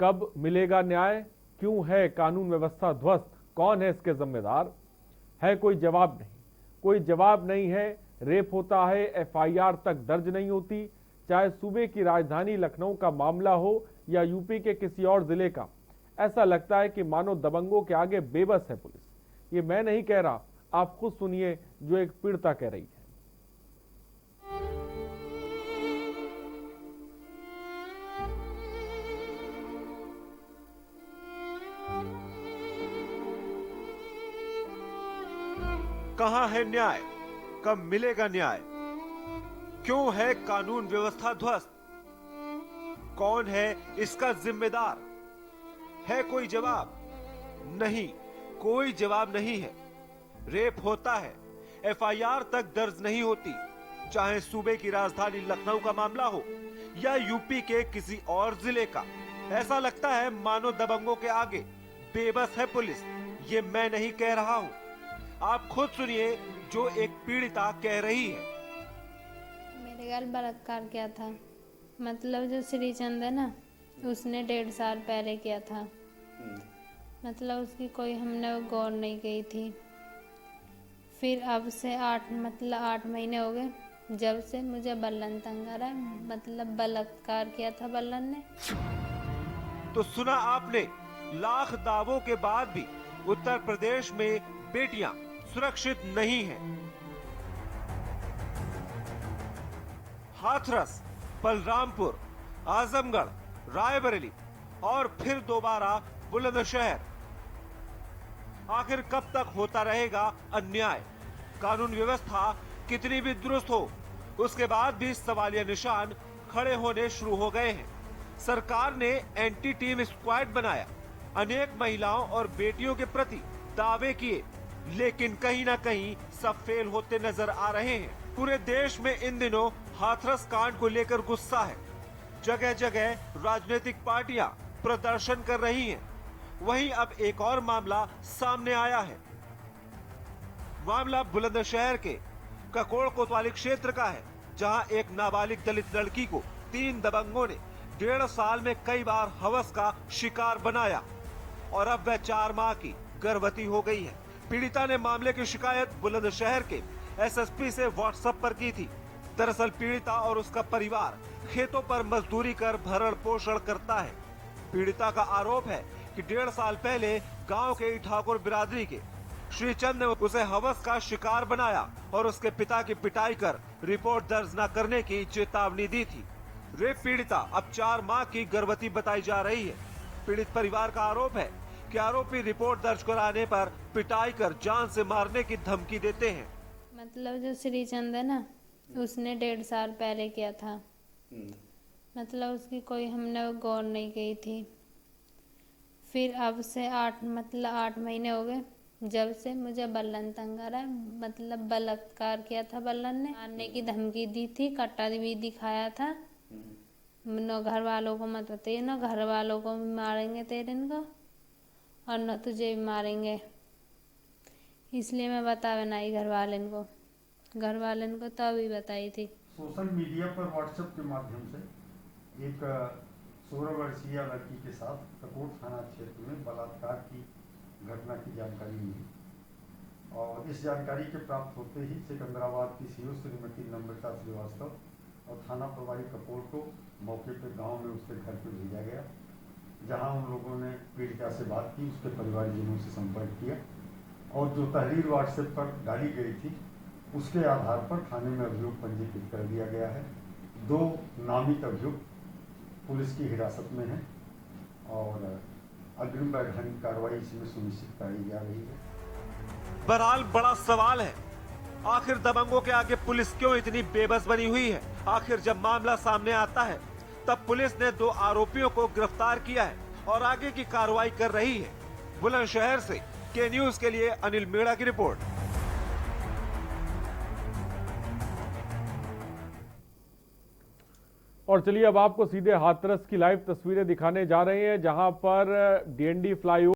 कब मिलेगा न्याय? क्यों है कानून व्यवस्था ध्वस्त? कौन है इसके जिम्मेदार? है कोई जवाब नहीं, कोई जवाब नहीं है। रेप होता है, एफआईआर तक दर्ज नहीं होती, चाहे सूबे की राजधानी लखनऊ का मामला हो या यूपी के किसी और जिले का। ऐसा लगता है कि मानो दबंगों के आगे बेबस है पुलिस। ये मैं नहीं कह रहा, आप खुद सुनिए जो एक पीड़िता कह रही है। कहां है न्याय? कब मिलेगा न्याय? क्यों है कानून व्यवस्था ध्वस्त? कौन है इसका जिम्मेदार? है कोई जवाब? नहीं, कोई जवाब नहीं है। रेप होता है, एफआईआर तक दर्ज नहीं होती, चाहे सूबे की राजधानी लखनऊ का मामला हो या यूपी के किसी और जिले का। ऐसा लगता है मानो दबंगों के आगे बेबस है पुलिस। ये मैं नहीं कह रहा हूं, आप खुद सुनिए जो एक पीड़िता कह रही है। मेरे घर बलात्कार किया था, मतलब जो श्रीचंद है ना, उसने 1.5 साल पहले किया था। मतलब उसकी कोई हमने गौर नहीं की थी। फिर अब से 8 महीने हो गए जब से मुझे बल्लन तंग आ रहा है, मतलब बलात्कार किया था बल्लन ने। तो सुना आपने, लाख दावों के बाद भी उत्तर प्रदेश में बेटियां सुरक्षित नहीं हैं। हाथरस, बलरामपुर, आजमगढ़, रायबरेली और फिर दोबारा बुलंदशहर। आखिर कब तक होता रहेगा अन्याय? कानून व्यवस्था कितनी भी दुरुस्त हो, उसके बाद भी सवालिया निशान खड़े होने शुरू हो गए हैं। सरकार ने एंटी टीम स्क्वाड बनाया, अनेक महिलाओं और बेटियों के प्रति दावे किए, लेकिन कहीं ना कहीं सब फेल होते नजर आ रहे हैं। पूरे देश में इन दिनों हाथरस कांड को लेकर गुस्सा है। जगह जगह राजनीतिक पार्टियां प्रदर्शन कर रही हैं। वहीं अब एक और मामला सामने आया है। मामला बुलंदशहर के ककोड़ कोतवाली क्षेत्र का है, जहां एक नाबालिग दलित लड़की को 3 दबंगों ने 1.5 साल में कई बार हवस का शिकार बनाया और अब वह 4 माह की गर्भवती हो गई है। पीड़िता ने मामले की शिकायत बुलंदशहर के एसएसपी से व्हाट्सएप पर की थी। दरअसल पीड़िता और उसका परिवार खेतों पर मजदूरी कर भरण पोषण करता है। पीड़िता का आरोप है कि 1.5 साल पहले गांव के ठाकुर बिरादरी के श्रीचंद ने उसे हवस का शिकार बनाया और उसके पिता की पिटाई कर रिपोर्ट दर्ज न करने की चेतावनी दी थी। रेप पीड़िता अब 4 माह की गर्भवती बताई जा रही है। पीड़ित परिवार का आरोप है कि आरोपी रिपोर्ट दर्ज कराने पर पिटाई कर जान से मारने की धमकी देते हैं। मतलब जो श्रीचंद है ना, उसने 1.5 साल पहले किया था। मतलब उसकी कोई हमने गौर नहीं की थी। फिर अब से 8 महीने हो गए जब से मुझे बल्लन तंग आ रहा है, मतलब बलात्कार किया था बल्लन ने। मारने की धमकी दी थी, कट्टा भी दिखाया था। न घर वालों को मत बताइए, न घर वालों को भी मारेंगे तेरे इनको और न तुझे भी मारेंगे। इसलिए मैं बतावे नहीं घर वाले को तभी बताई थी। सोशल मीडिया पर व्हाट्सएप के माध्यम से एक 16 वर्षीय लड़की के साथ ककोड़ थाना क्षेत्र में बलात्कार की घटना की जानकारी मिली और इस जानकारी के प्राप्त होते ही सिकंदराबाद की सीओ श्रीमती नम्रता श्रीवास्तव और थाना प्रभारी ककोड़ को मौके पर गांव में उसके घर पर भेजा गया, जहां उन लोगों ने पीड़िता से बात की, उसके परिवारजनों से संपर्क किया और जो तहरीर व्हाट्सएप पर डाली गई थी उसके आधार पर थाने में अभियोग पंजीकृत कर दिया गया है। 2 नामित अभियुक्त पुलिस की हिरासत में हैं और अग्रिम वैधानिक कार्रवाई इसमें सुनिश्चित कराई जा रही है। बहरहाल बड़ा सवाल है, आखिर दबंगों के आगे पुलिस क्यों इतनी बेबस बनी हुई है? आखिर जब मामला सामने आता है तब पुलिस ने 2 आरोपियों को गिरफ्तार किया है और आगे की कार्रवाई कर रही है। बुलंदशहर से के न्यूज के लिए अनिल मेड़ा की रिपोर्ट। और चलिए अब आपको सीधे हाथरस की लाइव तस्वीरें दिखाने जा रहे हैं, जहां पर डीएनडी फ्लाईओवर